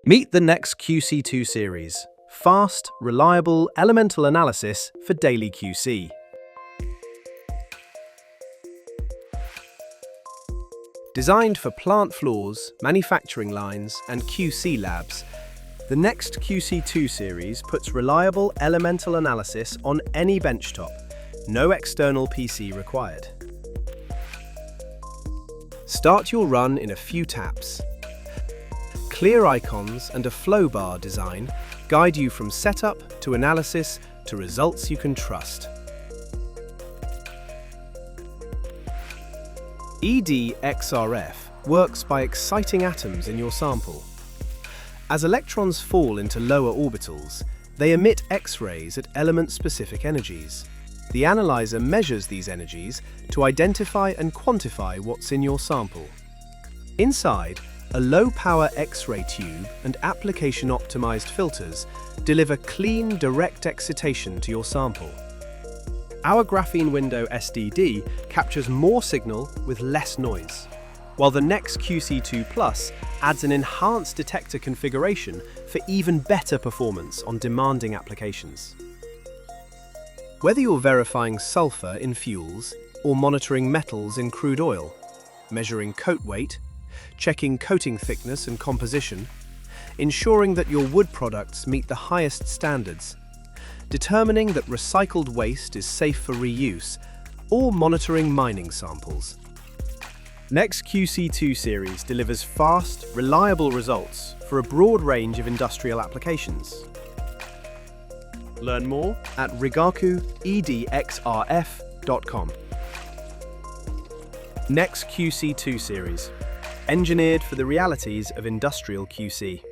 Meet the NEX QC II Series. Fast, reliable, elemental analysis for daily QC. Designed for plant floors, manufacturing lines, and QC labs, the NEX QC II Series puts reliable elemental analysis on any benchtop. No external PC required. Start your run in a few taps. Clear icons and a flow bar design guide you from setup to analysis to results you can trust. EDXRF works by exciting atoms in your sample. As electrons fall into lower orbitals, they emit X-rays at element-specific energies. The analyzer measures these energies to identify and quantify what's in your sample. Inside, a low-power X-ray tube and application-optimized filters deliver clean, direct excitation to your sample. Our graphene window SDD captures more signal with less noise, while the NEX QC II Plus adds an enhanced detector configuration for even better performance on demanding applications. Whether you're verifying sulfur in fuels or monitoring metals in crude oil, measuring coat weight, checking coating thickness and composition, ensuring that your wood products meet the highest standards, determining that recycled waste is safe for reuse, or monitoring mining samples. NEX QC II Series delivers fast, reliable results for a broad range of industrial applications. Learn more at rigaku-edxrf.com. NEX QC II Series, engineered for the realities of industrial QC.